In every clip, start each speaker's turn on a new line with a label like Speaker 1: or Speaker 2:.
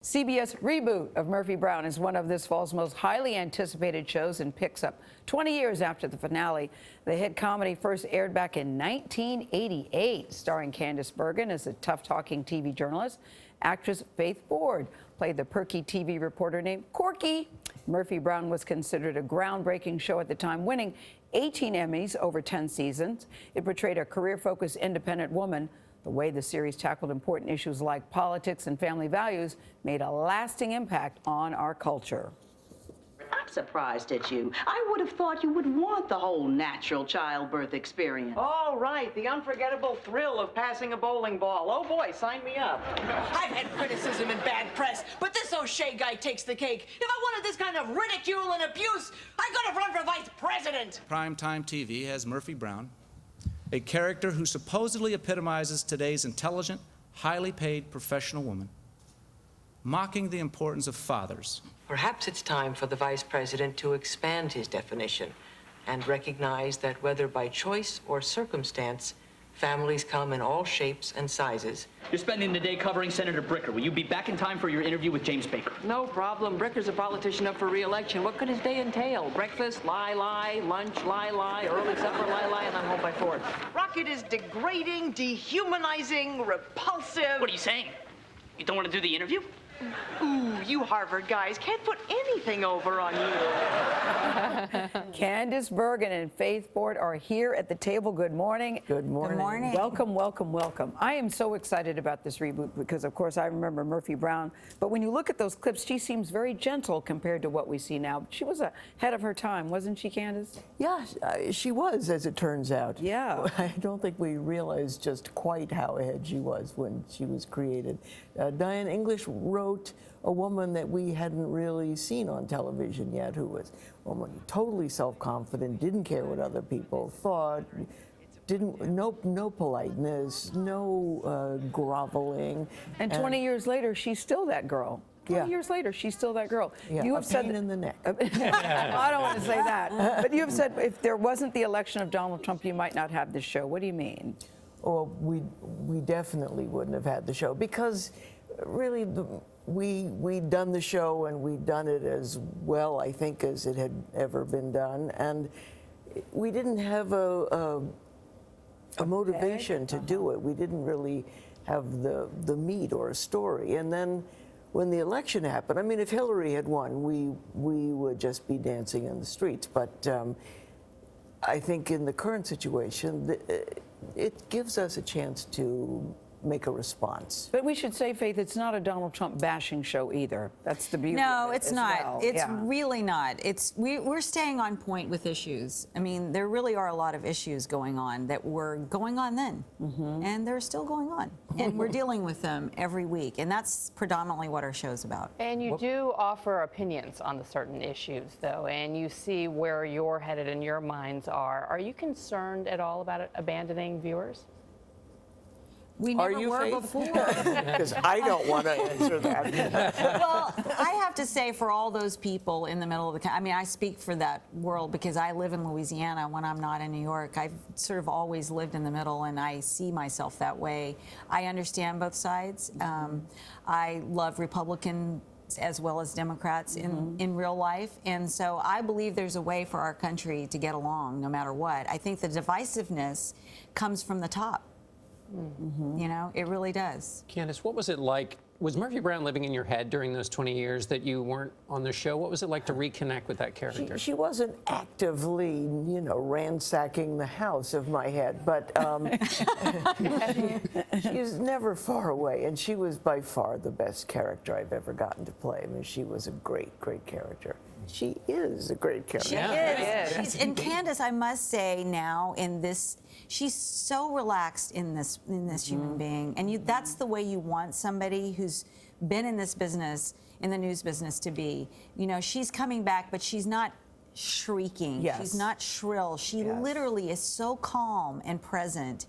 Speaker 1: CBS reboot of Murphy Brown is one of this fall's most highly anticipated shows and picks up 20 years after the finale. The hit comedy first aired back in 1988, starring Candice Bergen as a tough-talking TV journalist. Actress Faith Ford played the perky TV reporter named Corky. Murphy Brown was considered a groundbreaking show at the time, winning 18 Emmys over 10 seasons. It portrayed a career-focused independent woman. The way the series tackled important issues like politics and family values made a lasting impact on our culture.
Speaker 2: I'm surprised at you. I would have thought you would want the whole natural childbirth experience.
Speaker 3: Oh, right, the unforgettable thrill of passing a bowling ball. Oh, boy, sign me up.
Speaker 4: I've had criticism and bad press, but this O'Shea guy takes the cake. If I wanted this kind of ridicule and abuse, I could have run for vice president.
Speaker 5: Primetime TV has Murphy Brown, a character who supposedly epitomizes today's intelligent, highly paid professional woman, mocking the importance of fathers.
Speaker 6: Perhaps it's time for the vice president to expand his definition and recognize that whether by choice or circumstance, families come in all shapes and sizes.
Speaker 7: You're spending the day covering Senator Bricker. Will you be back in time for your interview with James Baker?
Speaker 3: No problem. Bricker's a politician up for re-election. What could his day entail? Breakfast, lie, lunch, lie, early supper, lie, and I'm home by 4. Rocket is degrading, dehumanizing, repulsive.
Speaker 7: What are you saying? You don't want to do the interview?
Speaker 3: Ooh, you Harvard guys can't put anything over on you.
Speaker 1: Candice Bergen and Faith Ford are here at the table. Good morning.
Speaker 8: Good morning.
Speaker 9: Good morning.
Speaker 1: Welcome, welcome, welcome. I am so excited about this reboot because, of course, I remember Murphy Brown. But when you look at those clips, she seems very gentle compared to what we see now. She was ahead of her time, wasn't she, Candice?
Speaker 8: Yeah, she was, as it turns out.
Speaker 1: Yeah.
Speaker 8: I don't think we realized just quite how ahead she was when she was created. Diane English wrote a woman that we hadn't really seen on television yet, who was a woman totally self-confident, didn't care what other people thought, no politeness, no groveling.
Speaker 1: And 20 years later, she's still that girl. 20 years later, she's still that girl.
Speaker 8: Yeah,
Speaker 1: you have said
Speaker 8: pain in the neck.
Speaker 1: I don't want to say that. But you have said if there wasn't the election of Donald Trump, you might not have this show. What do you mean?
Speaker 8: Oh, we definitely wouldn't have had the show because really we'd done the show and we'd done it as well, I think, as it had ever been done. And we didn't have a motivation to do it. We didn't really have the meat or a story. And then when the election happened, I mean, if Hillary had won, we would just be dancing in the streets. But I think in the current situation, it gives us a chance to make a response.
Speaker 1: But we should say, Faith, it's not a Donald Trump bashing show either. That's the beauty
Speaker 9: No,
Speaker 1: of it
Speaker 9: it's
Speaker 1: as
Speaker 9: not.
Speaker 1: well.
Speaker 9: It's really not. We're staying on point with issues. I mean, there really are a lot of issues going on that were going on then, and they're still going on, and we're dealing with them every week, and that's predominantly what our show's about.
Speaker 10: And you do offer opinions on the certain issues, though, and you see where you're headed and your minds are. Are you concerned at all about abandoning viewers?
Speaker 9: We never were before.
Speaker 8: Because I don't want to answer that.
Speaker 9: Well, I have to say, for all those people in the middle of the country, I mean, I speak for that world because I live in Louisiana when I'm not in New York. I've sort of always lived in the middle, and I see myself that way. I understand both sides. I love Republicans as well as Democrats in real life. And so I believe there's a way for our country to get along no matter what. I think the divisiveness comes from the top. You know, it really does.
Speaker 11: Candice, what was it like? Was Murphy Brown living in your head during those 20 years that you weren't on the show? What was it like to reconnect with that character?
Speaker 8: She wasn't actively, you know, ransacking the house of my head, but she was never far away, and she was by far the best character I've ever gotten to play. I mean, she was a great, great character. She is a great character.
Speaker 9: She is. And Candice, I must say now in this, she's so relaxed in this human being, and that's the way you want somebody who's been in this business, in the news business, to be. You know, she's coming back, but she's not shrieking. She's not shrill. She literally is so calm and present.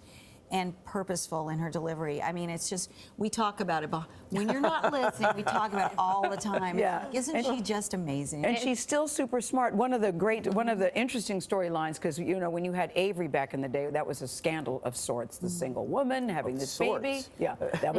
Speaker 9: and purposeful in her delivery. I mean, it's just, we talk about it, but when you're not listening, we talk about it all the time.
Speaker 1: Yeah.
Speaker 9: Isn't she just amazing?
Speaker 1: And she's still super smart. One of the interesting storylines, because you know when you had Avery back in the day, that was a scandal of sorts. The single woman having this baby. Yeah, that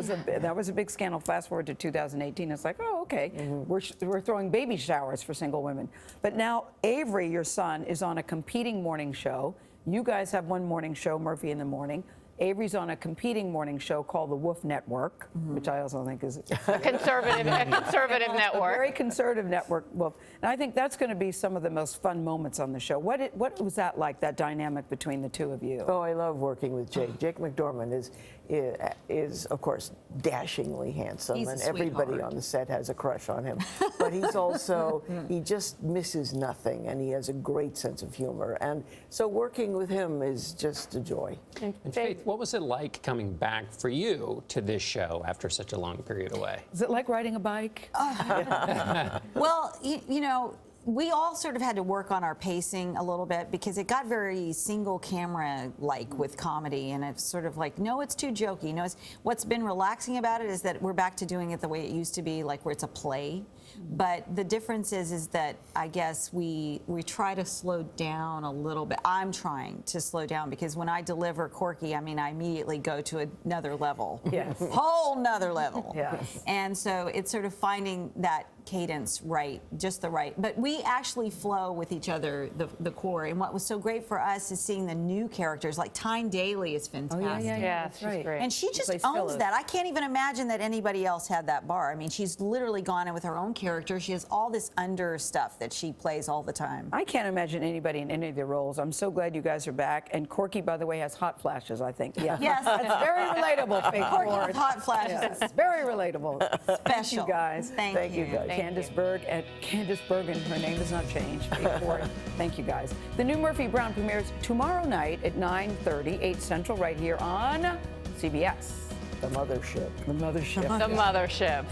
Speaker 1: was a big scandal. Fast forward to 2018, it's like, oh, okay, we're throwing baby showers for single women. But now Avery, your son, is on a competing morning show. You guys have one morning show, Murphy in the Morning. Avery's on a competing morning show called the Wolf Network, which I also think is
Speaker 10: a conservative network.
Speaker 1: A very conservative network, Wolf. And I think that's going to be some of the most fun moments on the show. What was that like, that dynamic between the two of you?
Speaker 8: Oh, I love working with Jake. Jake McDormand is of course dashingly handsome,
Speaker 9: He's a
Speaker 8: and everybody
Speaker 9: sweetheart.
Speaker 8: on the set has a crush on him. But he's also he just misses nothing, and he has a great sense of humor. And so working with him is just a joy.
Speaker 11: And Faith, what was it like coming back for you to this show after such a long period away?
Speaker 1: Is it like riding a bike?
Speaker 9: Well, you know, we all sort of had to work on our pacing a little bit because it got very single camera like with comedy, and it's sort of like, no, it's too jokey. No, what's been relaxing about it is that we're back to doing it the way it used to be, like where it's a play. But the difference is that I guess we try to slow down a little bit. I'm trying to slow down because when I deliver Corky, I mean, I immediately go to another level.
Speaker 1: Yes.
Speaker 9: Whole nother level.
Speaker 1: Yes.
Speaker 9: And so it's sort of finding that cadence right, just the right. But we actually flow with each other, the core. And what was so great for us is seeing the new characters, like Tyne Daly is fantastic.
Speaker 10: Yeah,
Speaker 1: that's
Speaker 10: she's
Speaker 1: right.
Speaker 10: great.
Speaker 9: And she just
Speaker 1: plays
Speaker 9: owns
Speaker 1: Phyllis.
Speaker 9: that. I can't even imagine that anybody else had that bar. I mean, she's literally gone in with her own character. She has all this under stuff that she plays all the time.
Speaker 1: I can't imagine anybody in any of the roles. I'm so glad you guys are back. And Corky, by the way, has hot flashes, I think. Yeah.
Speaker 9: Yes.
Speaker 1: That's very relatable, Faith
Speaker 9: Corky
Speaker 1: Ward.
Speaker 9: with hot flashes.
Speaker 1: Yeah, it's very relatable. Thank
Speaker 9: Special.
Speaker 1: you, guys.
Speaker 9: Thank you.
Speaker 8: guys.
Speaker 1: Candice Bergen, her name has not changed. Faith Ward. Thank you, guys. The new Murphy Brown premieres tomorrow night at 9:30, 8 Central, right here on CBS.
Speaker 8: The mothership.
Speaker 1: The Mothership.
Speaker 10: The mothership.